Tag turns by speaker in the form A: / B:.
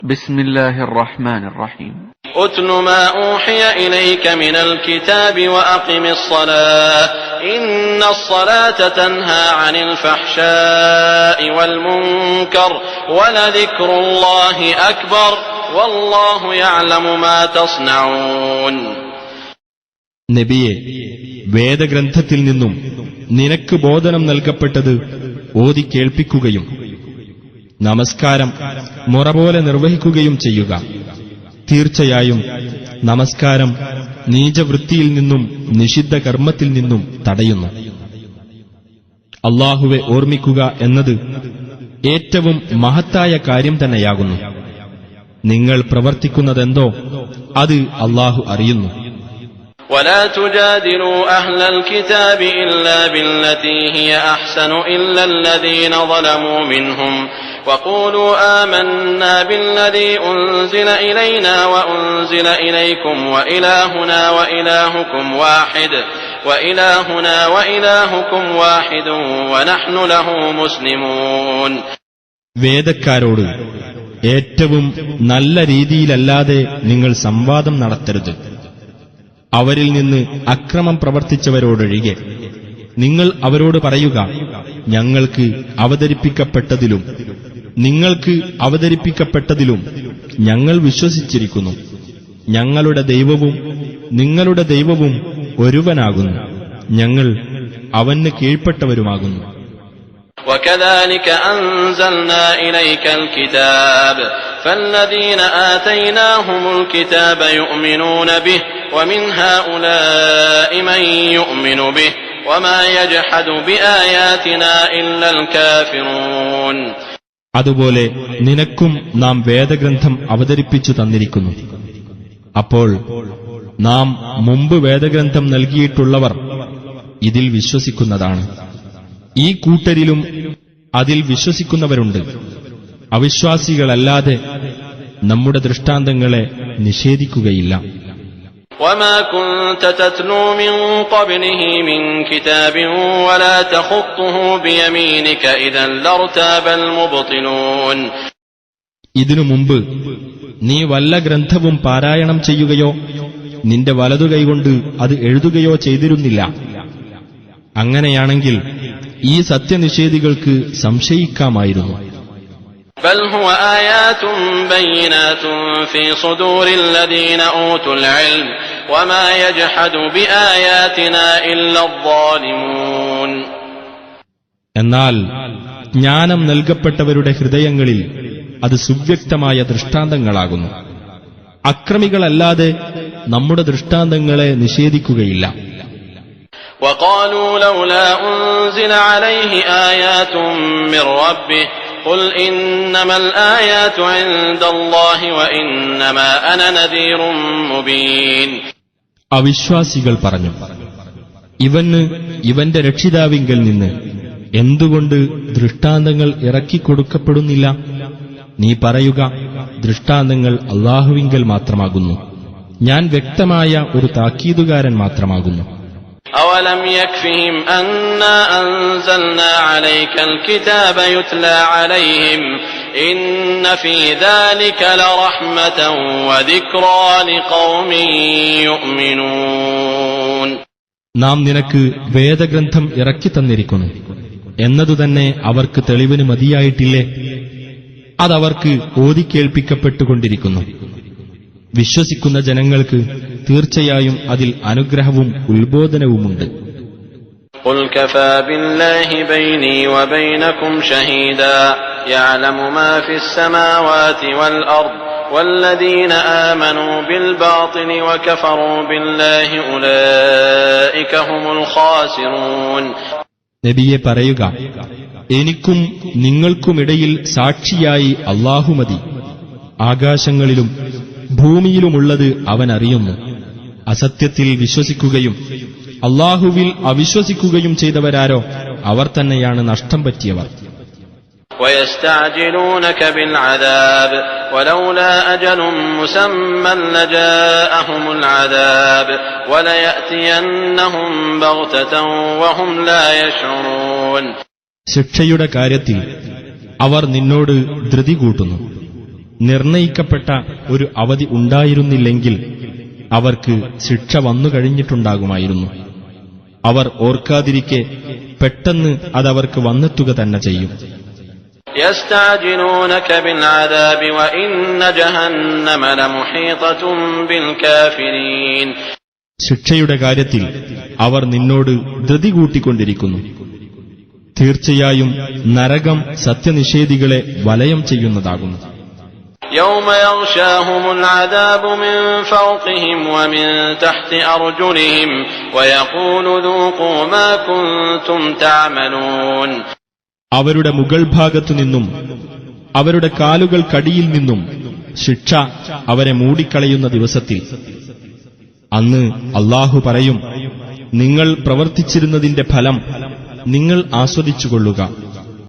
A: بسم الله الرحمن الرحيم
B: اتل ما أوحي إليك من الكتاب وأقم الصلاة إن الصلاة تنهى عن الفحشاء والمنكر ولذكر الله أكبر والله يعلم ما تصنعون.
C: നബിയെ, വേദഗ്രന്ഥത്തിൽ നിന്നും നിനക്ക് ബോധനം നൽകപ്പെട്ടത് ഓതി കേൾപ്പിക്കുകയും നമസ്കാരം മുറപോലെ നിർവഹിക്കുകയും ചെയ്യുക. തീർച്ചയായും നമസ്കാരം നീചവൃത്തിയിൽ നിന്നും നിഷിദ്ധ കർമ്മത്തിൽ നിന്നും തടയുന്നു. അല്ലാഹുവെ ഓർമ്മിക്കുക എന്നത് ഏറ്റവും മഹത്തായ കാര്യം തന്നെയാകുന്നു. നിങ്ങൾ പ്രവർത്തിക്കുന്നതെന്തോ അത് അല്ലാഹു അറിയുന്നു.
B: ولا تجادلوا أهل الكتاب إلا بالتي هي أحسن إلا الذين ظلموا منهم وقولوا آمنا بالذي أنزل إلينا وأنزل إليكم وإلهنا وإلهكم واحد ونحن له مسلمون.
C: വേദക്കാരോട് ഏറ്റവും നല്ല രീതിയിലല്ലാതെ നിങ്ങൾ സംവാദം നടത്തരുത്. അവരിൽ നിന്ന് അക്രമം പ്രവർത്തിച്ചവരോടൊഴികെ നിങ്ങൾ അവരോട് പറയുക, ഞങ്ങൾക്ക് അവതരിപ്പിക്കപ്പെട്ടതിലും നിങ്ങൾക്ക് അവതരിപ്പിക്കപ്പെട്ടതിലും ഞങ്ങൾ വിശ്വസിച്ചിരിക്കുന്നു. ഞങ്ങളുടെ ദൈവവും നിങ്ങളുടെ ദൈവവും ഒരുവനാകുന്നു. ഞങ്ങൾ അവന് കീഴ്പ്പെട്ടവരുമാകുന്നു.
B: وكذلك أنزلنا إليك الكتاب فالذين آتيناهم الكتاب يؤمنون به ومن هؤلاء من يؤمن به وما يجحد بآياتنا إلا الكافرون.
C: അതുപോലെ നിനക്കും നാം വേദഗ്രന്ഥം അവതരിപ്പിച്ചു തന്നിരിക്കുന്നു. അപ്പോൾ നാം മുമ്പ് വേദഗ്രന്ഥം നൽകിയിട്ടുള്ളവർ ഇതിൽ വിശ്വസിക്കുന്നതാണ്. ഈ കൂട്ടരിലും അതിൽ വിശ്വസിക്കുന്നവരുണ്ട്. അവിശ്വാസികളല്ലാതെ നമ്മുടെ ദൃഷ്ടാന്തങ്ങളെ നിഷേധിക്കുകയില്ല.
B: وما كنت تتلو من قبله من كتاب ولا تخطه بيمينك إذا لارتاب المبطلون.
C: ഇതിനു മുമ്പ് നീ വല്ല ഗ്രന്ഥവും പാരായണം ചെയ്യുകയോ നിന്റെ വലതുകൈകൊണ്ട് അത് എഴുതുകയോ ചെയ്തിരുന്നില്ല. അങ്ങനെയാണെങ്കിൽ ഈ സത്യനിഷേധികൾക്ക് സംശയിക്കാമായിരുന്നു.
B: بل هو آيات بينات في صدور الذين أوتوا العلم وما يجحد بآياتنا إلا الظالمون.
C: എന്നാൽ ജ്ഞാനം നൽകപ്പെട്ടവരുടെ ഹൃദയങ്ങളിൽ അത് സുവ്യക്തമായ ദൃഷ്ടാന്തങ്ങളാകുന്നു. അക്രമികളല്ലാതെ നമ്മുടെ ദൃഷ്ടാന്തങ്ങളെ നിഷേധിക്കുകയില്ല.
B: وقالوا لولا أنزل عليه آيات من ربه قل إنما الآيات عند الله وإنما أنا نذير مبين.
C: അവിശ്വാസികൾ പറഞ്ഞു, ഇവന്റെ രക്ഷിതാവിങ്കൽ നിന്ന് എന്തുകൊണ്ട് ദൃഷ്ടാന്തങ്ങൾ ഇറക്കിക്കൊടുക്കപ്പെടുന്നില്ല? നീ പറയുക, ദൃഷ്ടാന്തങ്ങൾ അല്ലാഹുവിങ്കൽ മാത്രമാകുന്നു. ഞാൻ വ്യക്തമായ ഒരു താക്കീതുകാരൻ മാത്രമാകുന്നു.
B: أولم يكفهم أنا أنزلنا عليك الكتاب يتلى عليهم إن في ذلك لرحمة وذكرى لقوم يؤمنون.
C: നാം നിനക്ക് വേദഗ്രന്ഥം ഇറക്കിത്തന്നിരിക്കുന്നു എന്നതുതന്നെ അവർക്ക് തെളിവിന് മതിയായിട്ടില്ലേ? അതവർക്ക് ഓതിക്കേൾപ്പിക്കപ്പെട്ടുകൊണ്ടിരിക്കുന്നു. വിശ്വസിക്കുന്ന ജനങ്ങൾക്ക് തീർച്ചയായും അതിൽ അനുഗ്രഹവും ഉത്ബോധനവുമുണ്ട്.
B: قل كفى بالله بيني وبينكم شهيدا يعلم ما في السماوات والأرض والذين آمنوا بالباطل وكفروا بالله أولئك هم الخاسرون.
C: നബിയെ പറയുക, എനിക്കും നിങ്ങൾക്കുമിടയിൽ സാക്ഷിയായി അല്ലാഹു മതി. ആകാശങ്ങളിലും ഭൂമിയിലുമുള്ളത് അവൻ അറിയുന്നു. അസത്യത്തിൽ വിശ്വസിക്കുകയും അല്ലാഹുവിൽ അവിശ്വസിക്കുകയും ചെയ്തവരാരോ അവർ തന്നെയാണ് നഷ്ടം പറ്റിയവർ.
B: ويستعجلونك بالعذاب ولولا أجل مسمى لجاءهم العذاب وليأتينهم بغتة وهم لا يشعرون.
C: ശിക്ഷയുടെ കാര്യത്തിൽ അവർ നിന്നോട് ധൃതി കൂട്ടുന്നു. നിർണയിക്കപ്പെട്ട ഒരു അവധി ഉണ്ടായിരുന്നില്ലെങ്കിൽ അവർക്ക് ശിക്ഷ വന്നുകഴിഞ്ഞിട്ടുണ്ടാകുമായിരുന്നു. അവർ ഓർക്കാതിരിക്കെ പെട്ടെന്ന് അതവർക്ക് വന്നെത്തുക തന്നെ ചെയ്യും.
B: يستعجلونك بالعذاب وإن جهنم لمحيطة بالكافرين.
C: ശിക്ഷയുടെ കാര്യത്തിൽ അവർ നിന്നോട് ധൃതി കൂട്ടിക്കൊണ്ടിരിക്കുന്നു. തീർച്ചയായും നരകം സത്യനിഷേധികളെ വലയം ചെയ്യുന്നതാകുന്നു.
B: يوم يغشاهم العذاب من فوقهم ومن تحت أرجلهم ويقول ذوقوا ما كنتم تعملون.
C: അവരുടെ മുകൾ ഭാഗത്തുനിന്നും അവരുടെ കാലുകൾക്കടിയിൽ നിന്നും ശിക്ഷ അവരെ മൂടിക്കളയുന്ന ദിവസത്തിൽ അന്ന് അല്ലാഹു പറയും, നിങ്ങൾ പ്രവർത്തിച്ചിരുന്നതിന്റെ ഫലം നിങ്ങൾ ആസ്വദിച്ചുകൊള്ളുക.